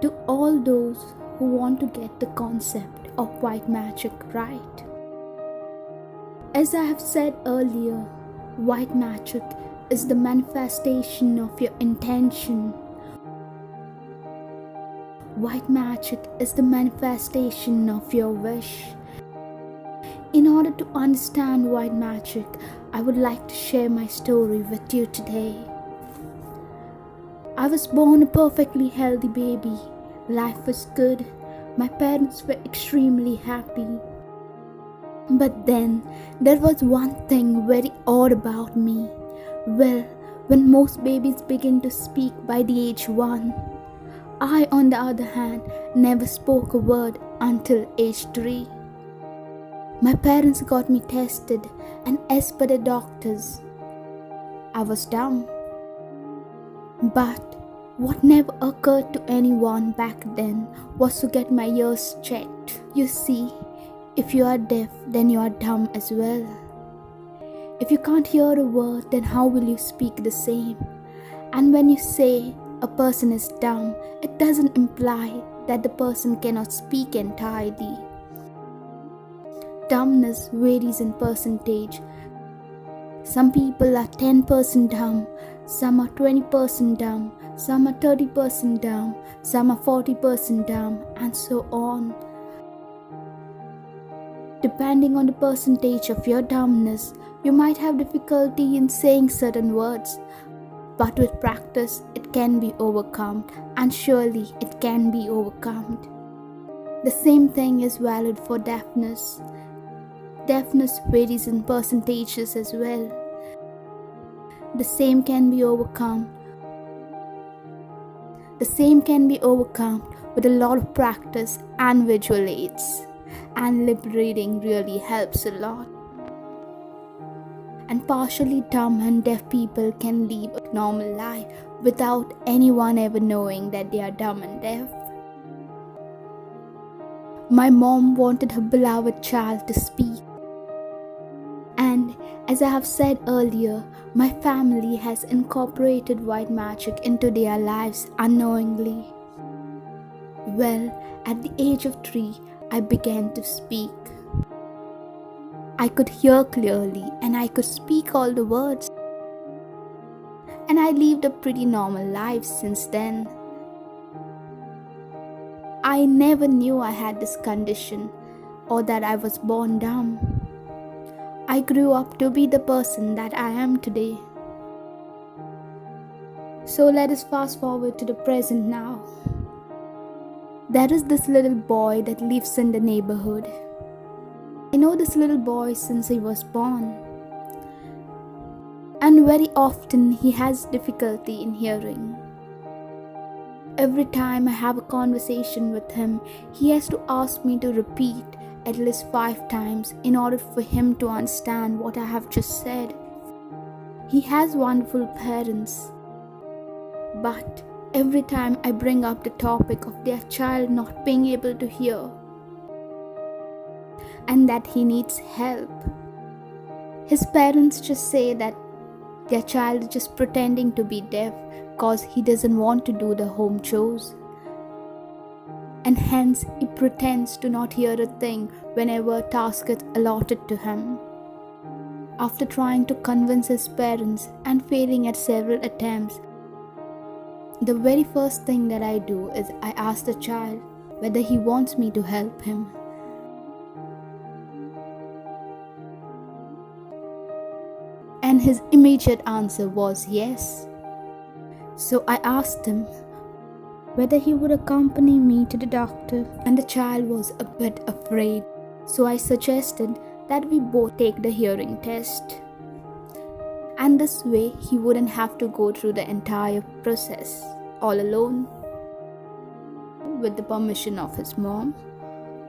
To all those who want to get the concept of white magic right. As I have said earlier, white magic is the manifestation of your intention. White magic is the manifestation of your wish. In order to understand white magic, I would like to share my story with you today. I was born a perfectly healthy baby. Life was good. My parents were extremely happy. But then, there was one thing very odd about me. Well, when most babies begin to speak by the age 1, I, on the other hand, never spoke a word until age 3. My parents got me tested, and as per the doctors, I was dumb. But what never occurred to anyone back then was to get my ears checked. You see, if you are deaf, then you are dumb as well. If you can't hear a word, then how will you speak the same? And when you say a person is dumb, it doesn't imply that the person cannot speak entirely. Dumbness varies in percentage. Some people are 10% dumb, some are 20% dumb, some are 30% dumb, some are 40% dumb, and so on. Depending on the percentage of your dumbness, you might have difficulty in saying certain words, but with practice, it can be overcome, and surely it can be overcome. The same thing is valid for deafness. Deafness varies in percentages as well. The same can be overcome. The same can be overcome with a lot of practice and visual aids. And lip reading really helps a lot. And partially dumb and deaf people can live a normal life without anyone ever knowing that they are dumb and deaf. My mom wanted her beloved child to speak. And as I have said earlier, my family has incorporated white magic into their lives unknowingly. Well, at the age of 3, I began to speak. I could hear clearly and I could speak all the words. And I lived a pretty normal life since then. I never knew I had this condition or that I was born dumb. I grew up to be the person that I am today. So let us fast forward to the present now. There is this little boy that lives in the neighborhood. I know this little boy since he was born. And very often he has difficulty in hearing. Every time I have a conversation with him, he has to ask me to repeat at least 5 times in order for him to understand what I have just said. He has wonderful parents, but every time I bring up the topic of their child not being able to hear and that he needs help, his parents just say that their child is just pretending to be deaf because he doesn't want to do the home chores. And hence he pretends to not hear a thing whenever a task is allotted to him. After trying to convince his parents and failing at several attempts, the very first thing that I do is I ask the child whether he wants me to help him. And his immediate answer was yes. So I asked him whether he would accompany me to the doctor, and the child was a bit afraid. So I suggested that we both take the hearing test. And this way he wouldn't have to go through the entire process all alone. With the permission of his mom,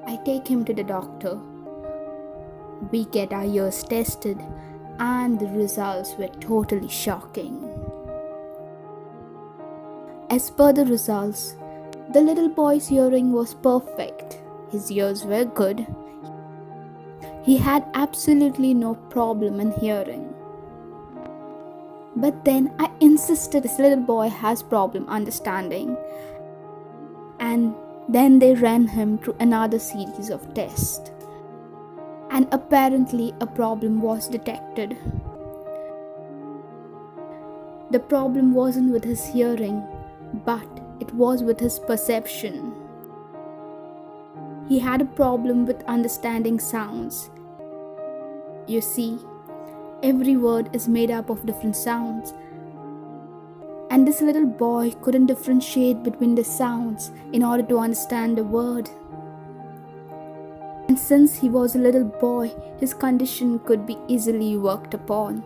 I take him to the doctor. We get our ears tested and the results were totally shocking. As per the results, the little boy's hearing was perfect. His ears were good. He had absolutely no problem in hearing. But then I insisted this little boy has problem understanding. and then they ran him through another series of tests. And apparently a problem was detected. The problem wasn't with his hearing, but it was with his perception. He had a problem with understanding sounds. You see, every word is made up of different sounds, and this little boy couldn't differentiate between the sounds in order to understand the word. And since he was a little boy, his condition could be easily worked upon.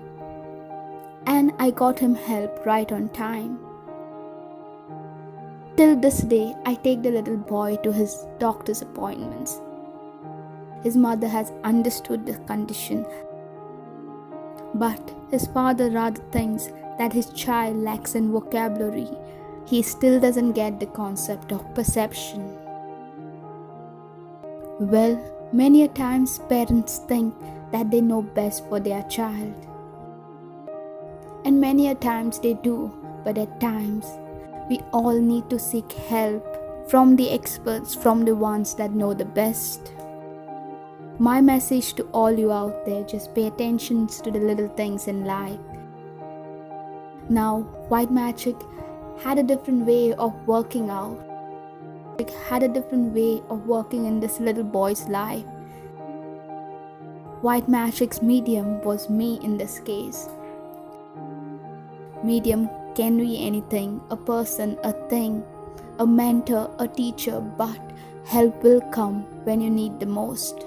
And I got him help right on time. Till this day, I take the little boy to his doctor's appointments. His mother has understood the condition, but his father rather thinks that his child lacks in vocabulary. He still doesn't get the concept of perception. Well, many a times parents think that they know best for their child. And many a times they do, but at times we all need to seek help from the experts, from the ones that know the best. My message to all you out there, just pay attention to the little things in life. Now, white magic had a different way of working out. It had a different way of working in this little boy's life. White magic's medium was me in this case. Medium can be anything, a person, a thing, a mentor, a teacher, but help will come when you need the most.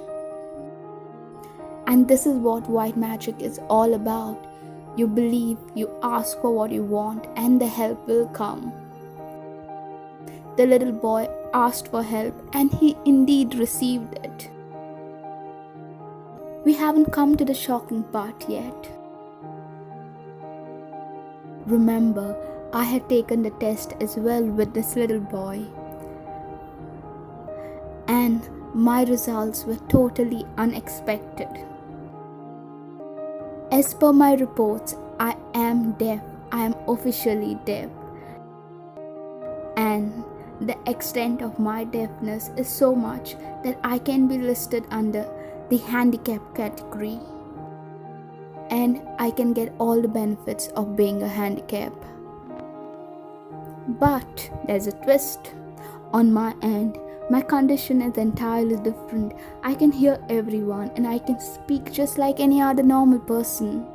And this is what white magic is all about. You believe, you ask for what you want, and the help will come. The little boy asked for help, and he indeed received it. We haven't come to the shocking part yet. Remember, I had taken the test as well with this little boy, and my results were totally unexpected. As per my reports, I am deaf. I am officially deaf. And the extent of my deafness is so much that I can be listed under the handicap category. And I can get all the benefits of being a handicap. But there's a twist. On my end, my condition is entirely different. I can hear everyone and I can speak just like any other normal person.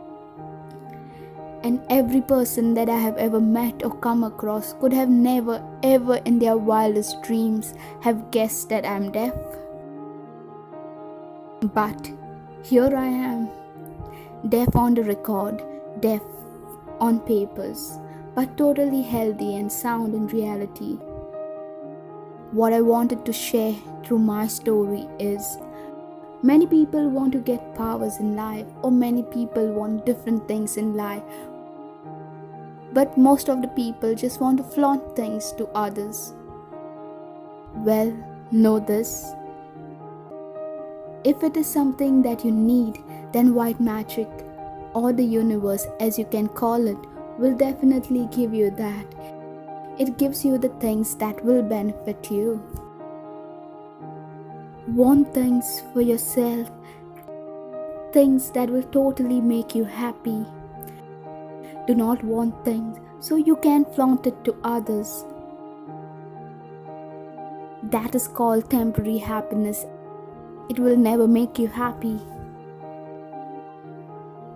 And every person that I have ever met or come across could have never ever in their wildest dreams have guessed that I'm deaf. But here I am, deaf on the record, deaf on papers, but totally healthy and sound in reality. What I wanted to share through my story is, many people want to get powers in life, or many people want different things in life. But most of the people just want to flaunt things to others. Well, know this. If it is something that you need, then white magic, or the universe as you can call it, will definitely give you that. It gives you the things that will benefit you. Want things for yourself, things that will totally make you happy. Do not want things so you can flaunt it to others. That is called temporary happiness. It will never make you happy.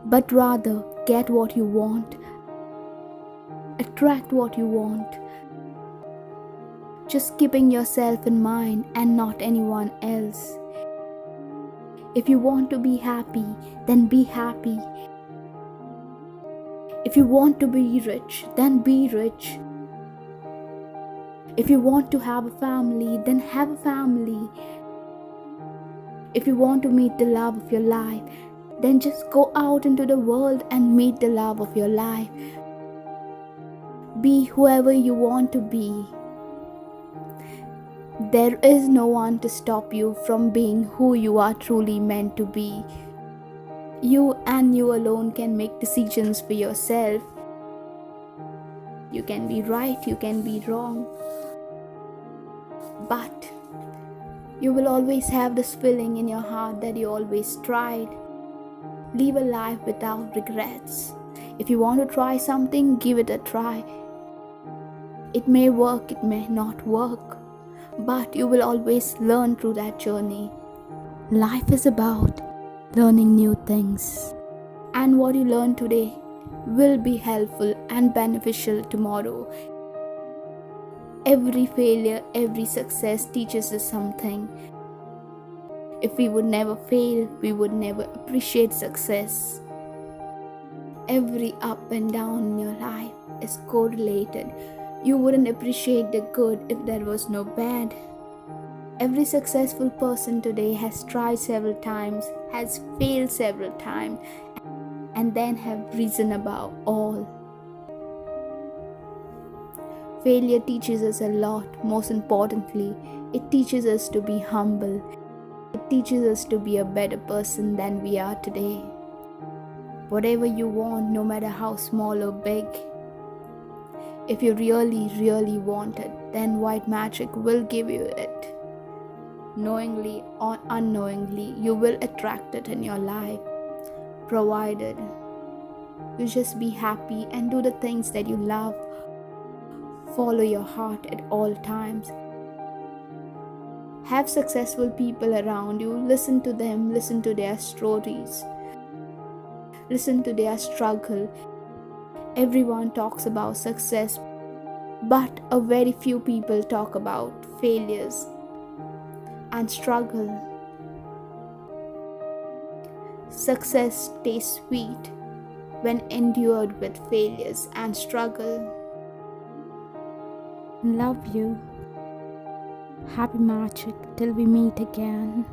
But rather, get what you want. Attract what you want. Just keeping yourself in mind and not anyone else. If you want to be happy, then be happy. If you want to be rich, then be rich. If you want to have a family, then have a family. If you want to meet the love of your life, then just go out into the world and meet the love of your life. Be whoever you want to be. There is no one to stop you from being who you are truly meant to be. You and you alone can make decisions for yourself. You can be right, you can be wrong. But you will always have this feeling in your heart that you always tried. Live a life without regrets. If you want to try something, give it a try. It may work, it may not work, but you will always learn through that journey. Life is about learning new things, and what you learn today will be helpful and beneficial tomorrow. Every failure, every success teaches us something. If we would never fail, we would never appreciate success. Every up and down in your life is correlated. You wouldn't appreciate the good if there was no bad. Every successful person today has tried several times, has failed several times, and then have risen above all. Failure teaches us a lot. Most importantly, it teaches us to be humble. It teaches us to be a better person than we are today. Whatever you want, no matter how small or big, if you really want it, then white magic will give you it. Knowingly or unknowingly, you will attract it in your life, provided you just be happy and do the things that you love. Follow your heart at all times. Have successful people around you. Listen to them, listen to their stories, listen to their struggle. Everyone talks about success, but a very few people talk about failures and struggle. Success tastes sweet when endured with failures and struggle. Love you. Happy magic till we meet again.